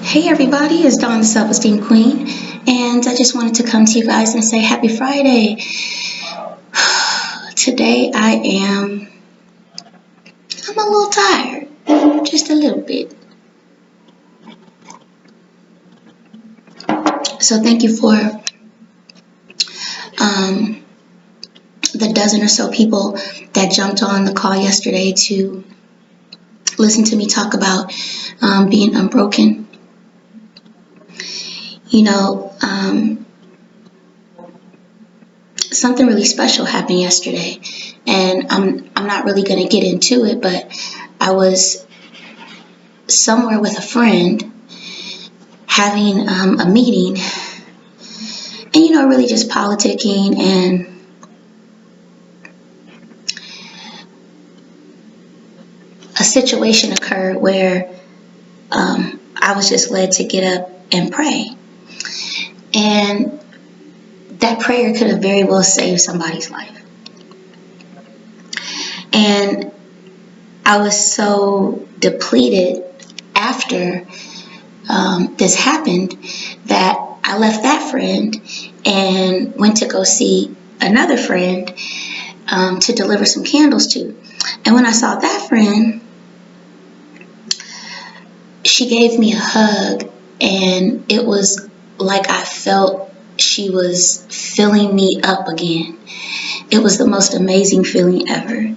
Hey everybody, it's Dawn the Self-Esteem Queen, and I just wanted to come to you guys and say happy Friday. Today I'm a little tired, just a little bit. So thank you for the dozen or so people that jumped on the call yesterday to listen to me talk about being unbroken. You know, something really special happened yesterday, and I'm not really going to get into it, but I was somewhere with a friend having a meeting, and really just politicking, and a situation occurred where I was just led to get up and pray, and that prayer could have very well saved somebody's life. And I was so depleted after this happened that I left that friend and went to go see another friend to deliver some candles to. And when I saw that friend, she gave me a hug, and it was like I felt she was filling me up again. It was the most amazing feeling ever.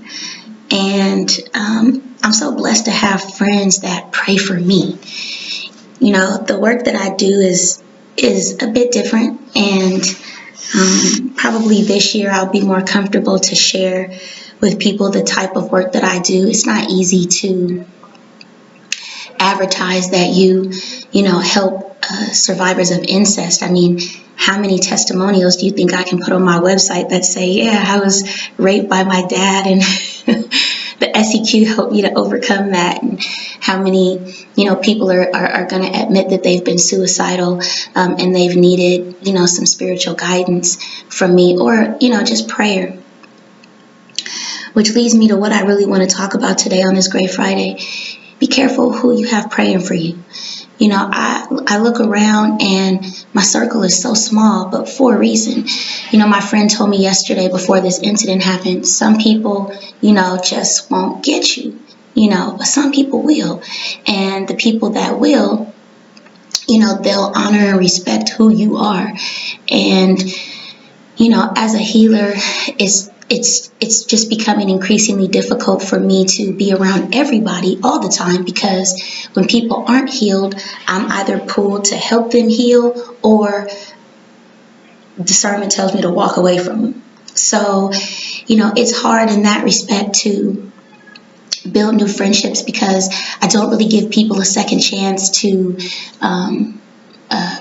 And I'm so blessed to have friends that pray for me. The work that I do is a bit different, and probably this year I'll be more comfortable to share with people the type of work that I do. It's not easy to advertise that you help survivors of incest. I mean, how many testimonials do you think I can put on my website that say, yeah, I was raped by my dad, and the SEQ helped me to overcome that? And how many people are going to admit that they've been suicidal, and they've needed some spiritual guidance from me, or just prayer. Which leads me to what I really want to talk about today on this Great Friday. Be careful who you have praying for you. I look around and my circle is so small, but for a reason. My friend told me yesterday before this incident happened, some people, just won't get you, but some people will. And the people that will, they'll honor and respect who you are. And, as a healer, it's just becoming increasingly difficult for me to be around everybody all the time, because when people aren't healed, I'm either pulled to help them heal, or discernment tells me to walk away from them. So, it's hard in that respect to build new friendships, because I don't really give people a second chance to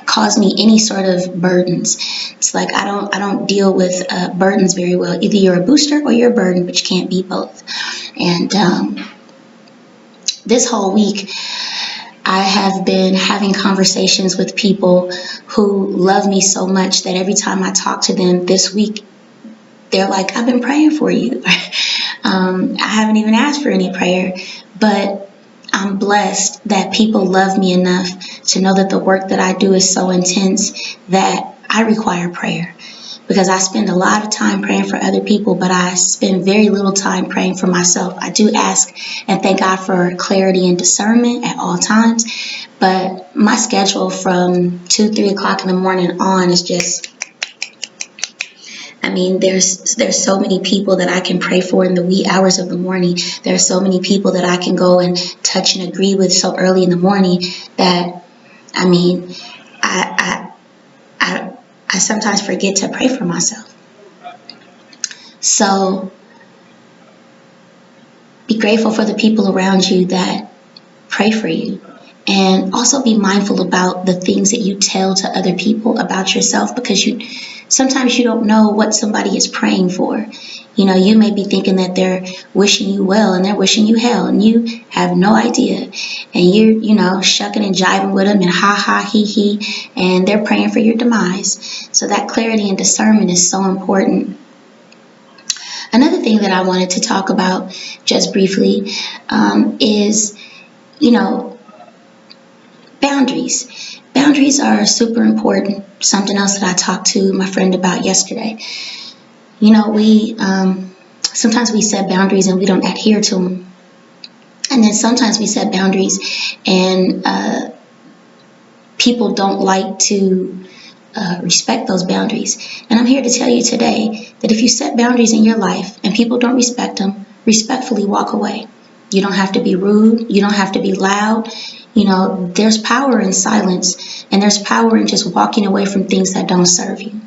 cause me any sort of burdens. It's like I don't deal with burdens very well. Either you're a booster or you're a burden, but you can't be both. And this whole week, I have been having conversations with people who love me so much that every time I talk to them this week, they're like, I've been praying for you. I haven't even asked for any prayer, but I'm blessed that people love me enough to know that the work that I do is so intense that I require prayer. Because I spend a lot of time praying for other people, but I spend very little time praying for myself. I do ask and thank God for clarity and discernment at all times, but my schedule from 2, 3 o'clock in the morning on is just, there's so many people that I can pray for in the wee hours of the morning. There are so many people that I can go and touch and agree with so early in the morning that, I sometimes forget to pray for myself. So be grateful for the people around you that pray for you. And also be mindful about the things that you tell to other people about yourself, because sometimes you don't know what somebody is praying for. You may be thinking that they're wishing you well, and they're wishing you hell, and you have no idea. And you're, shucking and jiving with them and ha ha he he, and they're praying for your demise. So that clarity and discernment is so important. Another thing that I wanted to talk about just briefly is, boundaries. Boundaries are super important. Something else that I talked to my friend about yesterday. You know, we sometimes we set boundaries and we don't adhere to them. And then sometimes we set boundaries and people don't like to respect those boundaries. And I'm here to tell you today that if you set boundaries in your life and people don't respect them, respectfully walk away. You don't have to be rude. You don't have to be loud. You know, there's power in silence, and there's power in just walking away from things that don't serve you.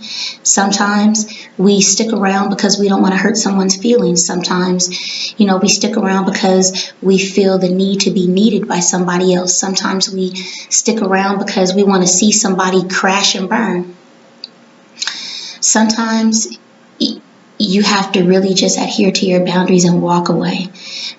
Sometimes we stick around because we don't want to hurt someone's feelings. Sometimes, you know, we stick around because we feel the need to be needed by somebody else. Sometimes we stick around because we want to see somebody crash and burn. Sometimes you have to really just adhere to your boundaries and walk away,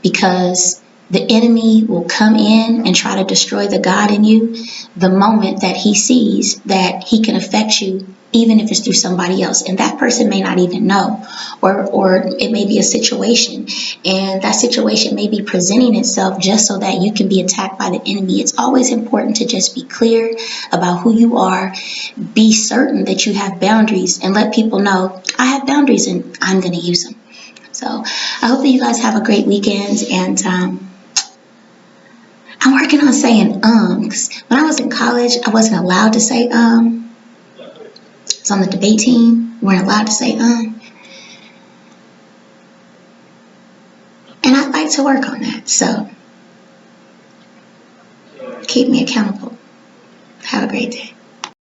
because the enemy will come in and try to destroy the God in you the moment that he sees that he can affect you, even if it's through somebody else. And that person may not even know, or it may be a situation, and that situation may be presenting itself just so that you can be attacked by the enemy. It's always important to just be clear about who you are, be certain that you have boundaries, and let people know, I have boundaries and I'm going to use them. So I hope that you guys have a great weekend, and I'm working on saying 'cause when I was in college, I wasn't allowed to say I was on the debate team. We weren't allowed to say and I'd like to work on that. So keep me accountable. Have a great day.